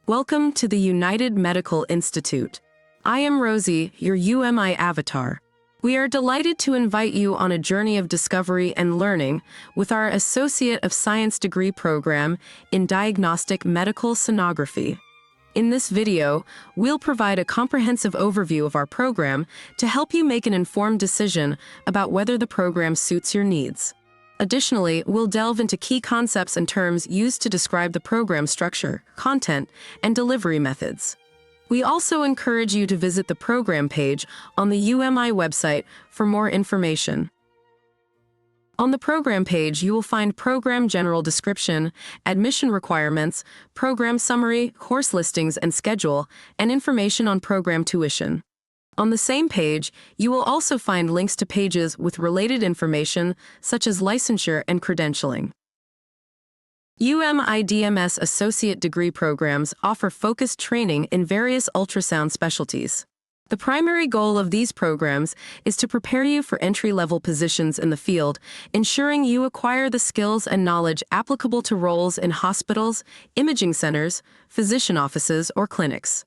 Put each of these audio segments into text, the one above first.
Welcome to the United Medical Institute. I am Rosie, your UMI avatar. We are delighted to invite you on a journey of discovery and learning with our Associate of Science degree program in Diagnostic Medical Sonography. In this video, we'll provide a comprehensive overview of our program to help you make an informed decision about whether the program suits your needs. Additionally, we'll delve into key concepts and terms used to describe the program structure, content, and delivery methods. We also encourage you to visit the program page on the UMI website for more information. On the program page, you will find program general description, admission requirements, program summary, course listings and schedule, and information on program tuition. On the same page, you will also find links to pages with related information, such as licensure and credentialing. UMI DMS Associate degree programs offer focused training in various ultrasound specialties. The primary goal of these programs is to prepare you for entry-level positions in the field, ensuring you acquire the skills and knowledge applicable to roles in hospitals, imaging centers, physician offices, or clinics.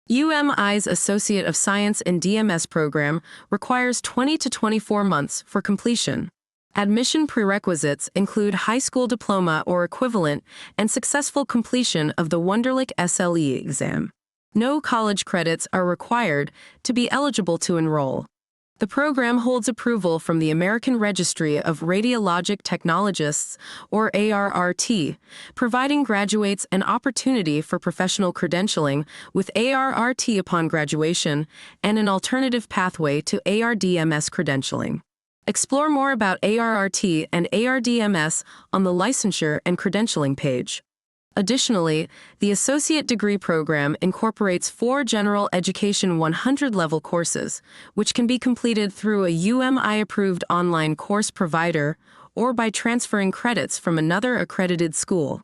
UMI's Associate of Science in DMS program requires 20 to 24 months for completion. Admission prerequisites include high school diploma or equivalent and successful completion of the Wonderlic SLE exam. No college credits are required to be eligible to enroll. The program holds approval from the American Registry of Radiologic Technologists, or ARRT, providing graduates an opportunity for professional credentialing with ARRT upon graduation and an alternative pathway to ARDMS credentialing. Explore more about ARRT and ARDMS on the licensure and credentialing page. Additionally, the associate degree program incorporates 4 general education 100-level courses, which can be completed through a UMI-approved online course provider or by transferring credits from another accredited school.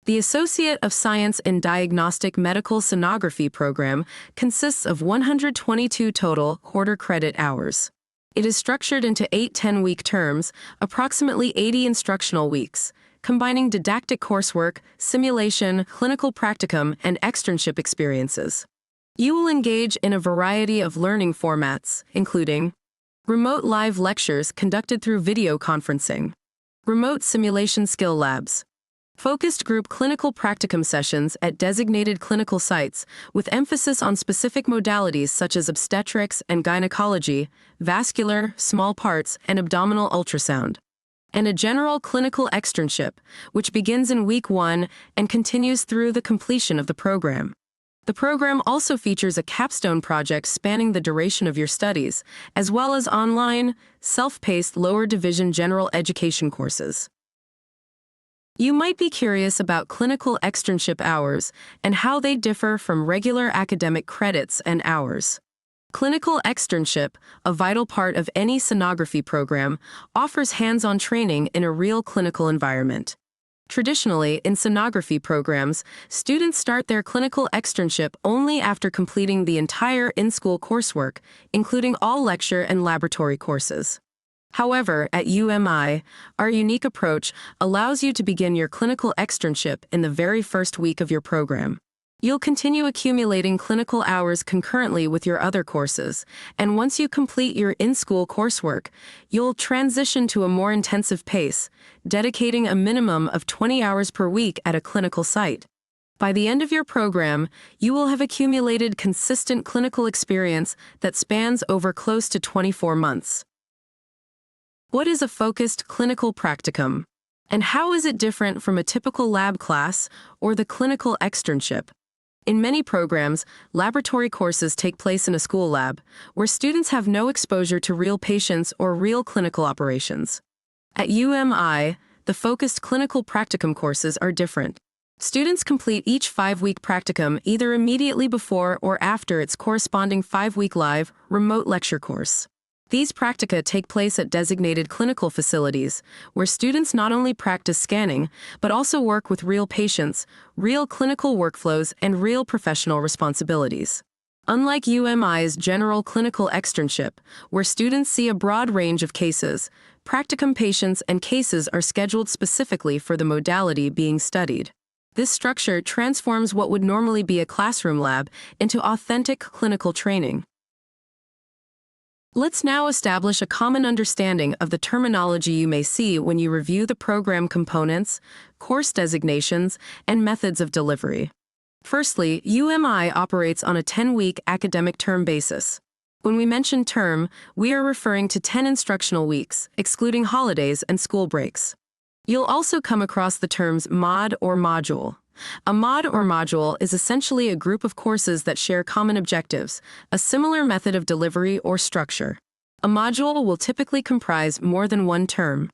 The Associate of Science in Diagnostic Medical Sonography program consists of 122 total quarter credit hours. It is structured into 8 10-week terms, approximately 80 instructional weeks, combining didactic coursework, simulation, clinical practicum, and externship experiences. You will engage in a variety of learning formats, including remote live lectures conducted through video conferencing, remote simulation skill labs, focused group clinical practicum sessions at designated clinical sites with emphasis on specific modalities such as obstetrics and gynecology, vascular, small parts, and abdominal ultrasound, and a general clinical externship, which begins in week 1 and continues through the completion of the program. The program also features a capstone project spanning the duration of your studies, as well as online, self-paced lower division general education courses. You might be curious about clinical externship hours and how they differ from regular academic credits and hours. Clinical externship, a vital part of any sonography program, offers hands-on training in a real clinical environment. Traditionally, in sonography programs, students start their clinical externship only after completing the entire in-school coursework, including all lecture and laboratory courses. However, at UMI, our unique approach allows you to begin your clinical externship in the very first week of your program. You'll continue accumulating clinical hours concurrently with your other courses, and once you complete your in-school coursework, you'll transition to a more intensive pace, dedicating a minimum of 20 hours per week at a clinical site. By the end of your program, you will have accumulated consistent clinical experience that spans over close to 24 months. What is a focused clinical practicum? And how is it different from a typical lab class or the clinical externship? In many programs, laboratory courses take place in a school lab, where students have no exposure to real patients or real clinical operations. At UMI, the focused clinical practicum courses are different. Students complete each 5-week practicum either immediately before or after its corresponding 5-week live, remote lecture course. These practica take place at designated clinical facilities, where students not only practice scanning, but also work with real patients, real clinical workflows, and real professional responsibilities. Unlike UMI's general clinical externship, where students see a broad range of cases, practicum patients and cases are scheduled specifically for the modality being studied. This structure transforms what would normally be a classroom lab into authentic clinical training. Let's now establish a common understanding of the terminology you may see when you review the program components, course designations, and methods of delivery. Firstly, UMI operates on a 10-week academic term basis. When we mention term, we are referring to 10 instructional weeks, excluding holidays and school breaks. You'll also come across the terms mod or module. A mod or module is essentially a group of courses that share common objectives, a similar method of delivery or structure. A module will typically comprise more than one term.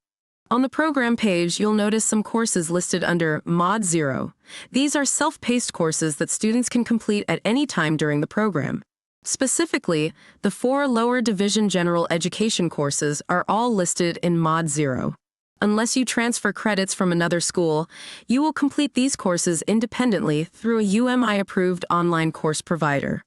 On the program page, you'll notice some courses listed under Mod 0. These are self-paced courses that students can complete at any time during the program. Specifically, the 4 lower division general education courses are all listed in Mod 0. Unless you transfer credits from another school, you will complete these courses independently through a UMI-approved online course provider.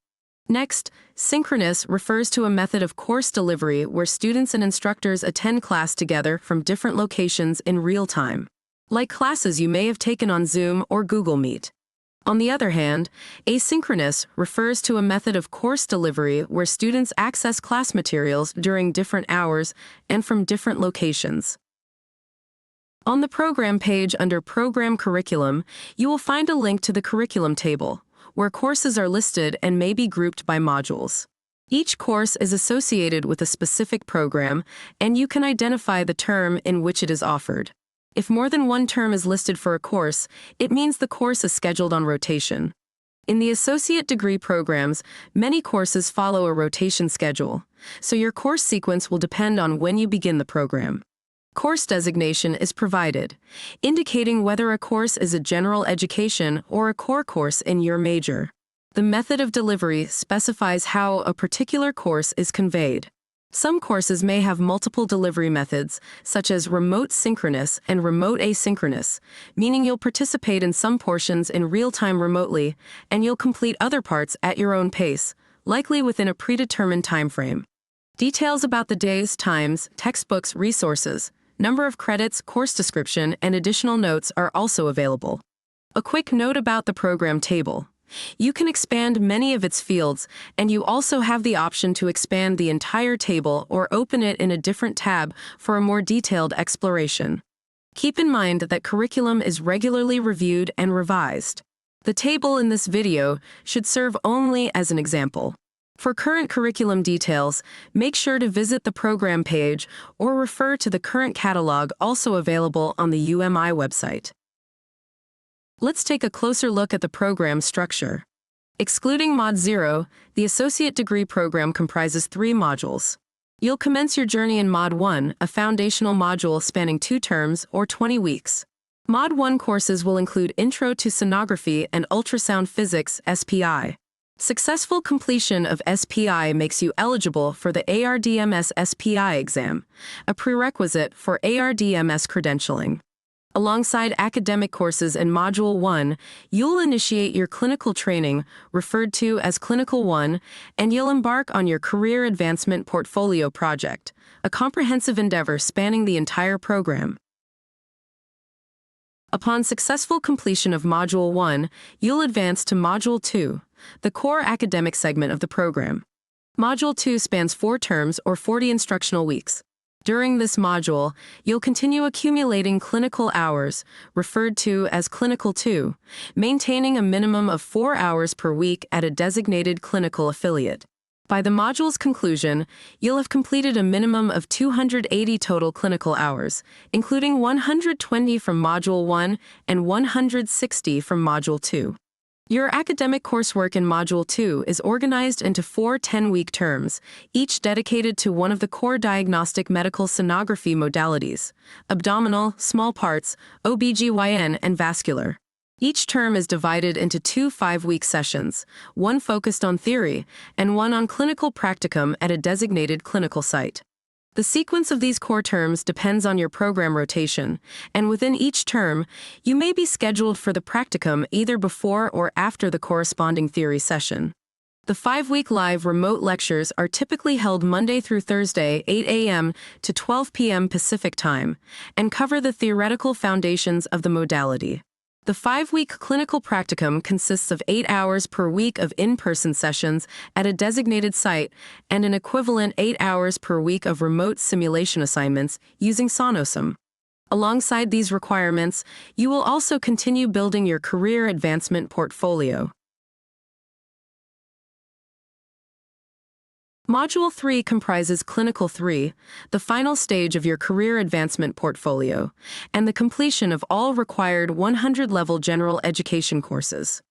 Next, synchronous refers to a method of course delivery where students and instructors attend class together from different locations in real time, like classes you may have taken on Zoom or Google Meet. On the other hand, asynchronous refers to a method of course delivery where students access class materials during different hours and from different locations. On the program page under Program Curriculum, you will find a link to the curriculum table, where courses are listed and may be grouped by modules. Each course is associated with a specific program, and you can identify the term in which it is offered. If more than one term is listed for a course, it means the course is scheduled on rotation. In the associate degree programs, many courses follow a rotation schedule, so your course sequence will depend on when you begin the program. Course designation is provided, indicating whether a course is a general education or a core course in your major. The method of delivery specifies how a particular course is conveyed. Some courses may have multiple delivery methods, such as remote synchronous and remote asynchronous, meaning you'll participate in some portions in real time remotely, and you'll complete other parts at your own pace, likely within a predetermined time frame. Details about the days, times, textbooks, resources, number of credits, course description, and additional notes are also available. A quick note about the program table. You can expand many of its fields, and you also have the option to expand the entire table or open it in a different tab for a more detailed exploration. Keep in mind that curriculum is regularly reviewed and revised. The table in this video should serve only as an example. For current curriculum details, make sure to visit the program page or refer to the current catalog also available on the UMI website. Let's take a closer look at the program structure. Excluding Mod 0, the associate degree program comprises 3 modules. You'll commence your journey in Mod 1, a foundational module spanning 2 terms or 20 weeks. Mod 1 courses will include Intro to Sonography and Ultrasound Physics (SPI). Successful completion of SPI makes you eligible for the ARDMS SPI exam, a prerequisite for ARDMS credentialing. Alongside academic courses in Module 1, you'll initiate your clinical training, referred to as Clinical 1, and you'll embark on your Career Advancement Portfolio Project, a comprehensive endeavor spanning the entire program. Upon successful completion of Module 1, you'll advance to Module 2, the core academic segment of the program. Module 2 spans 4 terms or 40 instructional weeks. During this module, you'll continue accumulating clinical hours, referred to as Clinical 2, maintaining a minimum of 4 hours per week at a designated clinical affiliate. By the module's conclusion, you'll have completed a minimum of 280 total clinical hours, including 120 from Module 1 and 160 from Module 2. Your academic coursework in Module 2 is organized into 4 10-week terms, each dedicated to one of the core diagnostic medical sonography modalities: abdominal, small parts, OBGYN, and vascular. Each term is divided into 2 5-week sessions, one focused on theory and one on clinical practicum at a designated clinical site. The sequence of these core terms depends on your program rotation, and within each term, you may be scheduled for the practicum either before or after the corresponding theory session. The 5-week live remote lectures are typically held Monday through Thursday, 8 a.m. to 12 p.m. Pacific Time, and cover the theoretical foundations of the modality. The 5-week clinical practicum consists of 8 hours per week of in-person sessions at a designated site and an equivalent 8 hours per week of remote simulation assignments using Sonosum. Alongside these requirements, you will also continue building your career advancement portfolio. Module 3 comprises Clinical 3, the final stage of your career advancement portfolio, and the completion of all required 100-level general education courses.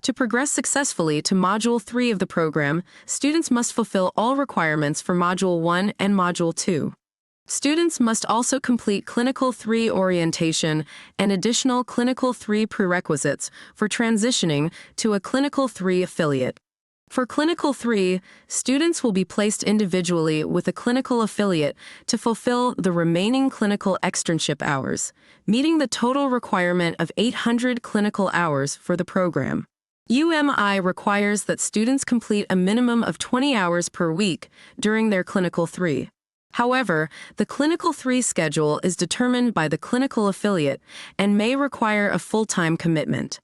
To progress successfully to Module 3 of the program, students must fulfill all requirements for Module 1 and Module 2. Students must also complete Clinical 3 orientation and additional Clinical 3 prerequisites for transitioning to a Clinical 3 affiliate. For Clinical 3, students will be placed individually with a clinical affiliate to fulfill the remaining clinical externship hours, meeting the total requirement of 800 clinical hours for the program. UMI requires that students complete a minimum of 20 hours per week during their Clinical 3. However, the Clinical 3 schedule is determined by the clinical affiliate and may require a full-time commitment.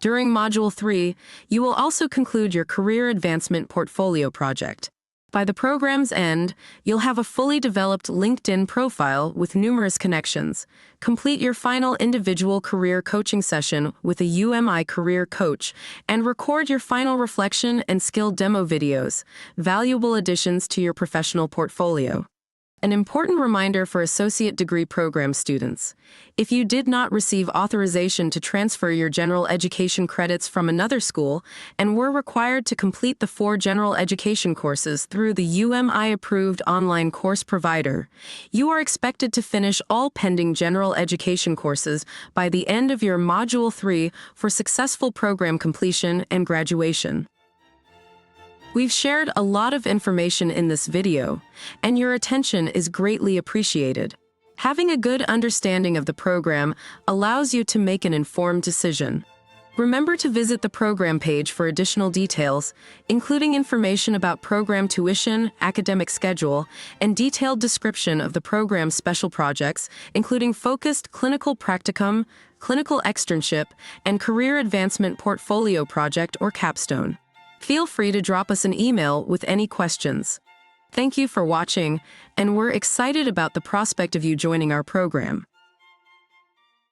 During Module 3, you will also conclude your career advancement portfolio project. By the program's end, you'll have a fully developed LinkedIn profile with numerous connections, complete your final individual career coaching session with a UMI career coach, and record your final reflection and skill demo videos, valuable additions to your professional portfolio. An important reminder for associate degree program students: if you did not receive authorization to transfer your general education credits from another school and were required to complete the 4 general education courses through the UMI-approved online course provider, you are expected to finish all pending general education courses by the end of your Module 3 for successful program completion and graduation. We've shared a lot of information in this video, and your attention is greatly appreciated. Having a good understanding of the program allows you to make an informed decision. Remember to visit the program page for additional details, including information about program tuition, academic schedule, and detailed description of the program's special projects, including focused clinical practicum, clinical externship, and career advancement portfolio project or capstone. Feel free to drop us an email with any questions. Thank you for watching, and we're excited about the prospect of you joining our program.